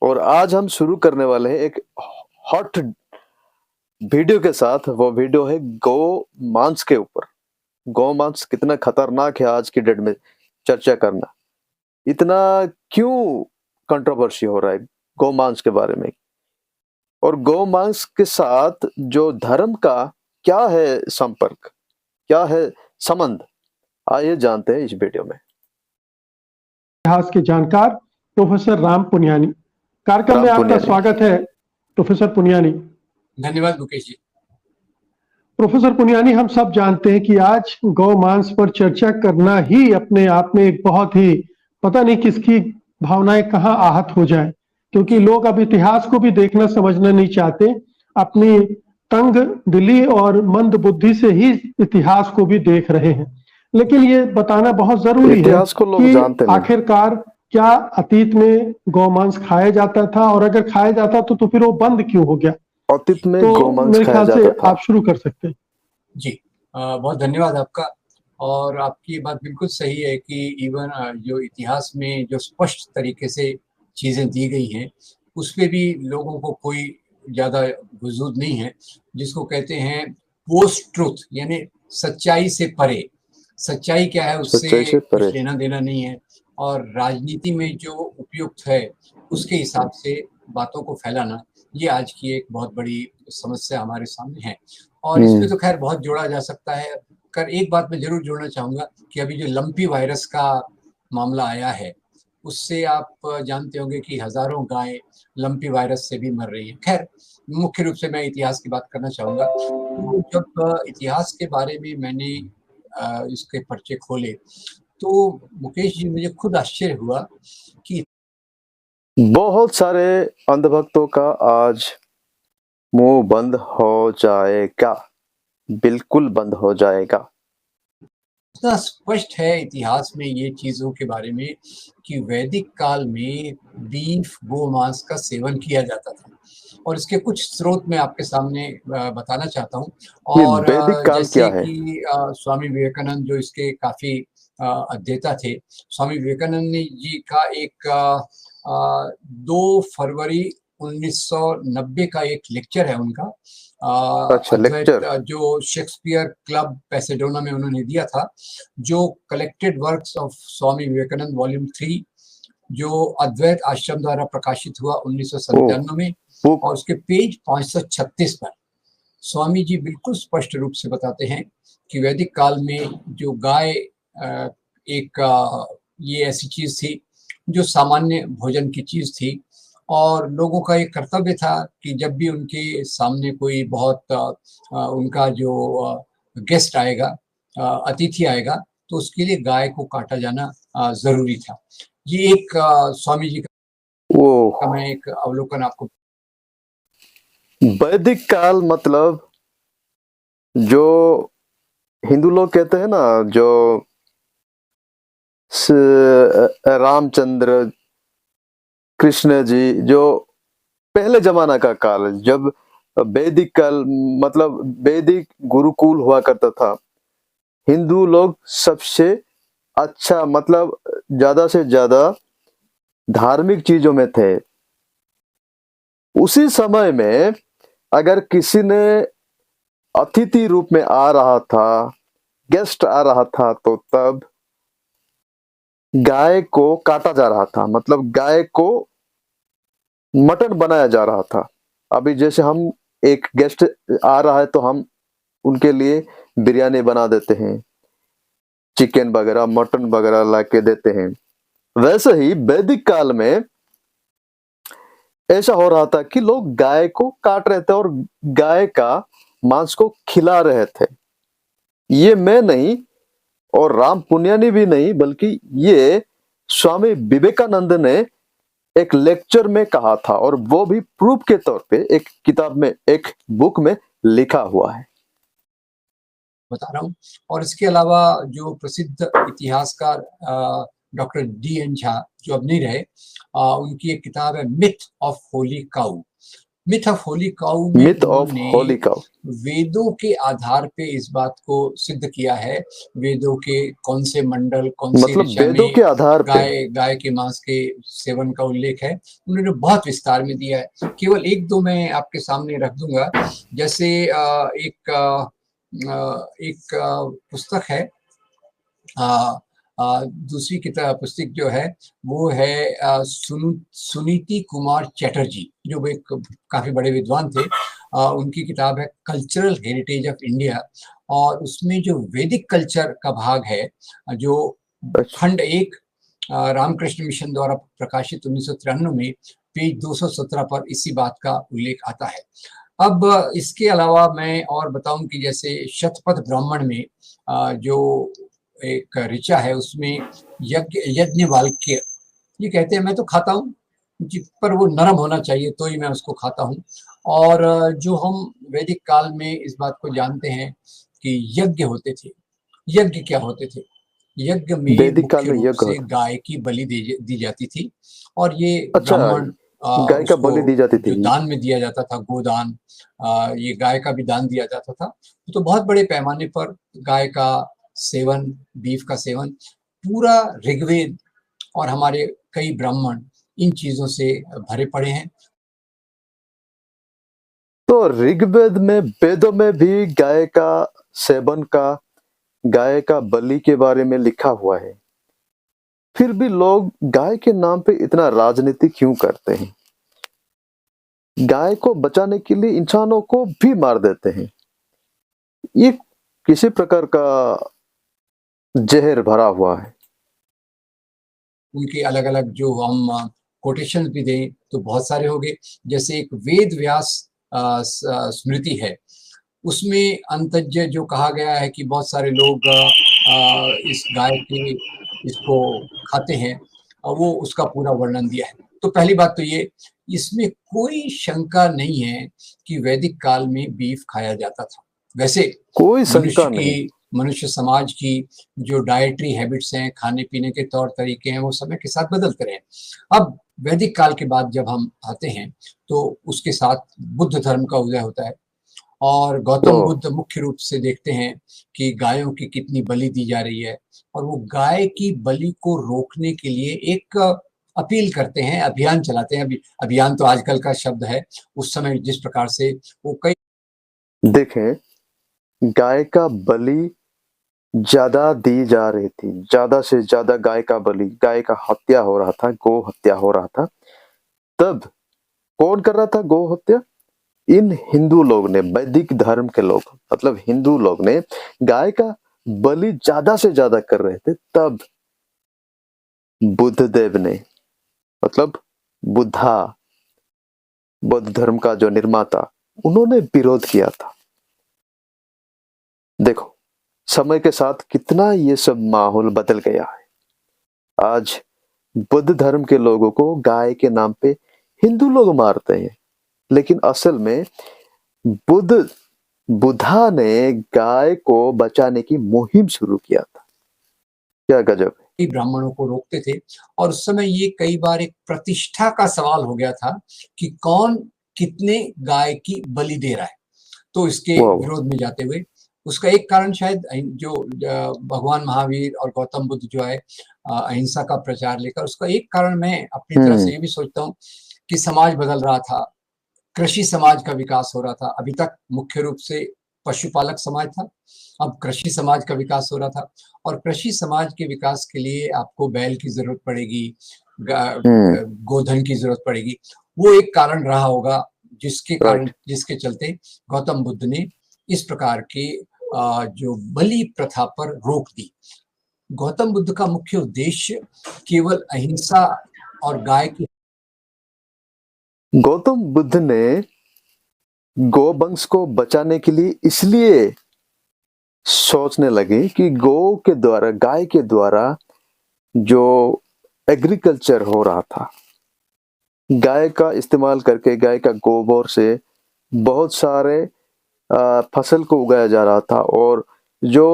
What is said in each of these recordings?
और आज हम शुरू करने वाले हैं एक हॉट वीडियो के साथ। वो वीडियो है गौ मांस के ऊपर। गौ मांस कितना खतरनाक है आज की डेट में चर्चा करना। इतना क्यों कंट्रोवर्सी हो रहा है गौ मांस के बारे में, और गौ मांस के साथ जो धर्म का क्या है संपर्क, क्या है संबंध, आइए जानते हैं इस वीडियो में। इतिहास के जानकार प्रोफेसर राम पुनियानी, कार्यक्रम में आपका स्वागत है। प्रोफेसर पुनियानी। धन्यवाद मुकेश जी। प्रोफेसर पुनियानी, हम सब जानते हैं कि आज गौ मांस पर चर्चा करना ही अपने आप में एक बहुत ही, पता नहीं किसकी भावनाएं कहाँ आहत हो जाए, क्योंकि लोग अब इतिहास को भी देखना समझना नहीं चाहते। अपनी तंग दिली और मंद बुद्धि से ही इतिहास को भी देख रहे हैं। लेकिन ये बताना बहुत जरूरी है कि आखिरकार क्या अतीत में गौमांस खाया जाता था, और अगर खाया जाता तो फिर वो बंद क्यों हो गया। अतीत में तो गौमांस मेरे खाया ख्याल से जाता था। आप शुरू कर सकते हैं। जी, बहुत धन्यवाद आपका। और आपकी ये बात बिल्कुल सही है कि इवन जो इतिहास में जो स्पष्ट तरीके से चीज़ें दी गई हैं उस पे भी लोगों को कोई ज़्यादा वजूद नहीं है, जिसको कहते हैं पोस्ट ट्रुथ, यानी सच्चाई से परे। सच्चाई क्या है उससे कुछ लेना देना नहीं है, और राजनीति में जो उपयुक्त है उसके हिसाब से बातों को फैलाना, ये आज की एक बहुत बड़ी समस्या हमारे सामने है। और इसमें तो खैर बहुत जोड़ा जा सकता है, कर एक बात मैं जरूर जोड़ना चाहूँगा कि अभी जो लंपी वायरस का मामला आया है उससे आप जानते होंगे कि हजारों गायें लंपी वायरस से भी मर रही हैं। खैर, मुख्य रूप से मैं इतिहास की बात करना चाहूँगा। तो जब इतिहास के बारे में मैंने इसके पर्चे खोले तो मुकेश जी, मुझे खुद आश्चर्य हुआ कि बहुत सारे अंधभक्तों का आज मुंह बंद हो जाएगा, बिल्कुल बंद हो जाएगा। इतना स्पष्ट है इतिहास में ये चीजों के बारे में कि वैदिक काल में बीफ, गोमांस का सेवन किया जाता था, और इसके कुछ स्रोत मैं आपके सामने बताना चाहता हूँ। और वैदिक काल जैसे क्या है? कि स्वामी विवेकानंद जो इसके काफी अध्येता थे, स्वामी विवेकानंद जी का एक 2 फरवरी 1990 का एक लेक्चर है उनका। अच्छा, लेक्चर जो शेक्सपियर क्लब पैसेडोना में उन्होंने दिया था, जो collected works of Swami Vivekananda volume 3, जो अद्वैत आश्रम द्वारा प्रकाशित हुआ 1997 में, और उसके पेज 536 पर स्वामी जी बिल्कुल स्पष्ट रूप से बताते हैं कि वैदिक काल में जो गाय एक ये ऐसी चीज थी जो सामान्य भोजन की चीज थी, और लोगों का एक कर्तव्य था कि जब भी उनके सामने कोई बहुत उनका जो गेस्ट आएगा, अतिथि आएगा, तो उसके लिए गाय को काटा जाना जरूरी था। ये एक स्वामी जी का मैं एक अवलोकन आपको। वैदिक काल मतलब जो हिंदू लोग कहते हैं ना, जो रामचंद्र कृष्ण जी, जो पहले जमाना का काल, जब वैदिक काल मतलब वैदिक गुरुकुल हुआ करता था। हिंदू लोग सबसे अच्छा मतलब ज्यादा से ज्यादा धार्मिक चीजों में थे। उसी समय में अगर किसी ने अतिथि रूप में आ रहा था, गेस्ट आ रहा था, तो तब गाय को काटा जा रहा था, मतलब गाय को मटन बनाया जा रहा था। अभी जैसे हम एक गेस्ट आ रहा है तो हम उनके लिए बिरयानी बना देते हैं, चिकन वगैरह मटन वगैरह ला के देते हैं। वैसे ही वैदिक काल में ऐसा हो रहा था कि लोग गाय को काट रहे थे और गाय का मांस को खिला रहे थे। ये मैं नहीं और राम पुनियानी भी नहीं, बल्कि ये स्वामी विवेकानंद ने एक लेक्चर में कहा था, और वो भी प्रूफ के तौर पे एक किताब में, एक बुक में लिखा हुआ है। बता रहा हूँ। और इसके अलावा जो प्रसिद्ध इतिहासकार डॉक्टर डी एन झा, जो अब नहीं रहे, उनकी एक किताब है myth of Holi cow. Myth of Holi cow में मिथ ऑफ उन्होंने होली काउ। वेदों के आधार पे इस बात को सिद्ध किया है। वेदों के कौन से मंडल, कौन सी मतलब ऋचा वेदों में के आधार पे। गाय के मांस के सेवन का उल्लेख है, उन्होंने बहुत विस्तार में दिया है। केवल एक दो मैं आपके सामने रख दूंगा। जैसे एक पुस्तक है, दूसरी किताब पुस्तक जो है वो है सुनीति कुमार चैटर्जी, जो एक काफी बड़े विद्वान थे। उनकी किताब है कल्चरल हेरिटेज ऑफ इंडिया, और उसमें जो वैदिक कल्चर का भाग है, जो अच्छा। खंड 1 रामकृष्ण मिशन द्वारा प्रकाशित 1993 में पेज 217 पर इसी बात का उल्लेख आता है। अब इसके अलावा मैं और बताऊं कि जैसे शतपथ ब्राह्मण में जो एक ऋचा है, उसमें यज्ञवाल्क्य ये कहते हैं, मैं तो खाता हूँ पर वो नरम होना चाहिए तो ही मैं उसको खाता हूँ। और जो हम वैदिक काल में इस बात को जानते हैं कि यज्ञ होते थे। यज्ञ क्या होते थे? यज्ञ में वैदिक काल मुख्य में रूप यज्ञ से होता। गाय की बलि दी जाती थी, और ये अच्छा, ब्राह्मण गाय का उसको बलि दी जाती जो थी। दान में दिया जाता था, गोदान, ये गाय का भी दान दिया जाता था। तो बहुत बड़े पैमाने पर गाय का सेवन, बीफ का सेवन, पूरा ऋग्वेद और हमारे कई ब्राह्मण इन चीजों से भरे पड़े हैं। तो ऋग्वेद में, वेदों में भी गाय का सेवन का, गाय का बलि के बारे में लिखा हुआ है। फिर भी लोग गाय के नाम पे इतना राजनीति क्यों करते हैं? गाय को बचाने के लिए इंसानों को भी मार देते हैं। ये किसी प्रकार का जहर भरा हुआ है। उनके अलग अलग जो हम कोटेशन भी दें तो बहुत सारे हो गए। जैसे एक वेद व्यास स्मृति है, उसमें अंतज्य जो कहा गया है कि बहुत सारे लोग इस गाय के इसको खाते हैं, और वो उसका पूरा वर्णन दिया है। तो पहली बात तो ये, इसमें कोई शंका नहीं है कि वैदिक काल में बीफ खाया जाता था। वैसे कोई शंका नहीं। मनुष्य समाज की जो डाइटरी हैबिट्स हैं, खाने पीने के तौर तरीके हैं, वो समय के साथ बदलते रहे। अब वैदिक काल के बाद जब हम आते हैं तो उसके साथ बुद्ध धर्म का उदय होता है, और गौतम ओह, बुद्ध मुख्य रूप से देखते हैं कि गायों की कितनी बलि दी जा रही है, और वो गाय की बलि को रोकने के लिए एक अपील करते हैं, अभियान चलाते हैं। अभी अभियान तो आजकल का शब्द है, उस समय जिस प्रकार से वो कई देखें, गाय का बलि ज्यादा दी जा रही थी, ज्यादा से ज्यादा गाय का बलि, गाय का हत्या हो रहा था, गौ हत्या हो रहा था। तब कौन कर रहा था गौ हत्या? इन हिंदू लोग ने, वैदिक धर्म के लोग, मतलब हिंदू लोग ने गाय का बलि ज्यादा से ज्यादा कर रहे थे। तब बुद्ध देव ने, मतलब बुद्धा, बौद्ध धर्म का जो निर्माता, उन्होंने विरोध किया था। देखो, समय के साथ कितना ये सब माहौल बदल गया है। आज बुद्ध धर्म के लोगों को गाय के नाम पे हिंदू लोग मारते हैं, लेकिन असल में बुद्धा ने गाय को बचाने की मुहिम शुरू किया था। क्या गजब है। ब्राह्मणों को रोकते थे, और उस समय ये कई बार एक प्रतिष्ठा का सवाल हो गया था कि कौन कितने गाय की बलि दे रहा है। तो इसके वाह, विरोध में जाते हुए, उसका एक कारण शायद जो भगवान महावीर और गौतम बुद्ध जो है अहिंसा का प्रचार लेकर, उसका एक कारण मैं अपनी तरफ से ये भी सोचता हूँ कि समाज बदल रहा था, कृषि समाज का विकास हो रहा था। अभी तक मुख्य रूप से पशुपालक समाज था, अब कृषि समाज का विकास हो रहा था, और कृषि समाज के विकास के लिए आपको बैल की जरूरत पड़ेगी, गोधन की जरूरत पड़ेगी। वो एक कारण रहा होगा राइट। जिसके चलते गौतम बुद्ध ने इस प्रकार के जो बलि प्रथा पर रोक दी। गौतम बुद्ध का मुख्य उद्देश्य केवल अहिंसा और गाय की, गौतम बुद्ध ने गोवंश को बचाने के लिए इसलिए सोचने लगे कि गौ के द्वारा, गाय के द्वारा जो एग्रीकल्चर हो रहा था, गाय का इस्तेमाल करके, गाय का गोबर से बहुत सारे फसल को उगाया जा रहा था। और जो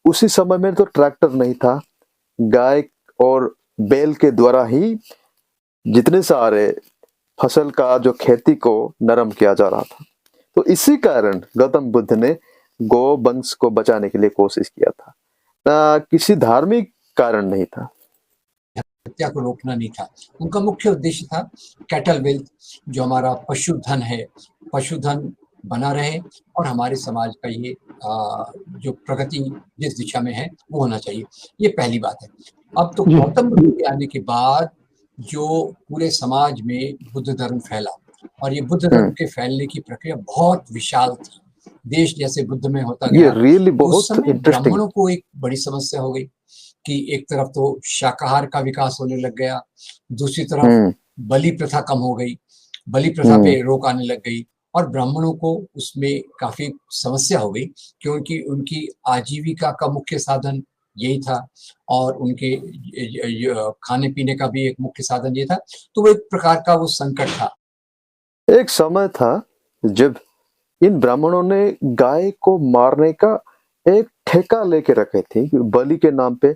उसी समय में तो ट्रैक्टर नहीं था, गाय और बैल के द्वारा ही जितने सारे फसल का जो खेती को नरम किया जा रहा था। तो इसी कारण गौतम बुद्ध ने गौ वंश को बचाने के लिए कोशिश किया था, किसी धार्मिक कारण नहीं था। हत्या को रोकना नहीं था। उनका मुख्य उद्देश्य था कैटल वेल्थ, जो हमारा पशुधन है, पशुधन बना रहे और हमारे समाज का ये जो प्रगति जिस दिशा में है वो होना चाहिए। ये पहली बात है। अब तो जी। गौतम बुद्ध के आने के बाद जो पूरे समाज में बुद्ध धर्म फैला, और ये बुद्ध धर्म के फैलने की प्रक्रिया बहुत विशाल थी। देश जैसे बुद्ध में होता ये गया, रियली तो उस बहुत समय इंटरेस्टिंग। ब्राह्मणों को एक बड़ी समस्या हो गई कि एक तरफ तो शाकाहार का विकास होने लग गया, दूसरी तरफ बलि प्रथा कम हो गई, बलि प्रथा पे रोक आने लग गई, और ब्राह्मणों को उसमें काफी समस्या हो गई क्योंकि उनकी आजीविका का मुख्य साधन यही था और उनके खाने पीने का भी एक मुख्य साधन ये था। तो वो एक प्रकार का वो संकट था। एक समय था जब इन ब्राह्मणों ने गाय को मारने का एक ठेका लेके रखे थे, बलि के नाम पे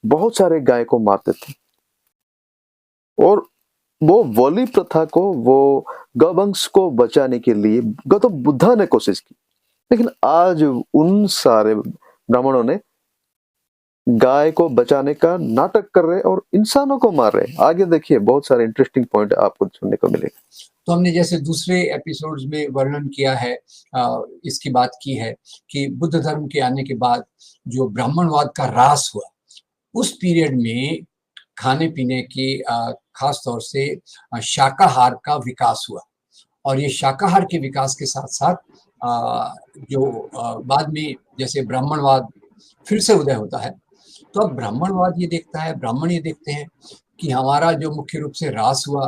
बहुत सारे गाय को मारते थे, और वो बलि प्रथा को, वो गौवंश को बचाने के लिए गौतम बुद्ध ने कोशिश की। लेकिन आज उन सारे ब्राह्मणों ने गाय को बचाने का नाटक कर रहे और इंसानों को मार रहे। आगे देखिए, बहुत सारे इंटरेस्टिंग पॉइंट आपको सुनने को मिलेगा। तो हमने जैसे दूसरे एपिसोड्स में वर्णन किया है, इसकी बात की है कि बुद्ध धर्म के आने के बाद जो ब्राह्मणवाद का ह्रास हुआ, उस पीरियड में खाने पीने की खास तौर से शाकाहार का विकास हुआ, और ये शाकाहार के विकास के साथ साथ जो बाद में जैसे ब्राह्मणवाद फिर से उदय होता है, तो अब ब्राह्मणवाद ये देखता है, ब्राह्मण ये देखते हैं कि हमारा जो मुख्य रूप से ह्रास हुआ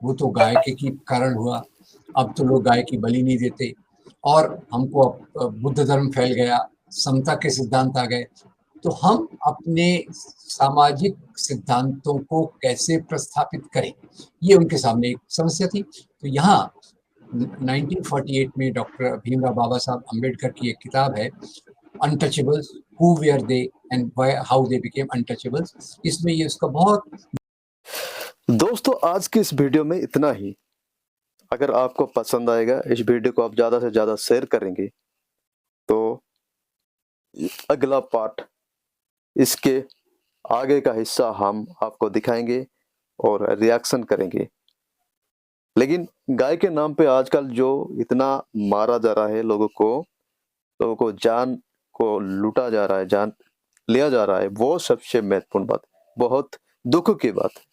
वो तो गाय के की कारण हुआ। अब तो लोग गाय की बलि नहीं देते और हमको अब बुद्ध धर्म फैल गया, समता के सिद्धांत आ गए, तो हम अपने सामाजिक सिद्धांतों को कैसे प्रस्थापित करें, ये उनके सामने एक समस्या थी। तो यहाँ 1948 में डॉक्टर भीमराव बाबा साहब अम्बेडकर की एक किताब है, untouchables, who were they and how they became untouchables, इसमें ये उसका बहुत। दोस्तों, आज की इस वीडियो में इतना ही। अगर आपको पसंद आएगा, इस वीडियो को आप ज्यादा से ज्यादा शेयर करेंगे, तो अगला पार्ट, इसके आगे का हिस्सा हम आपको दिखाएंगे और रिएक्शन करेंगे। लेकिन गाय के नाम पे आजकल जो इतना मारा जा रहा है, लोगों को जान को लूटा जा रहा है, जान लिया जा रहा है, वो सबसे महत्वपूर्ण बात, बहुत दुख की बात है।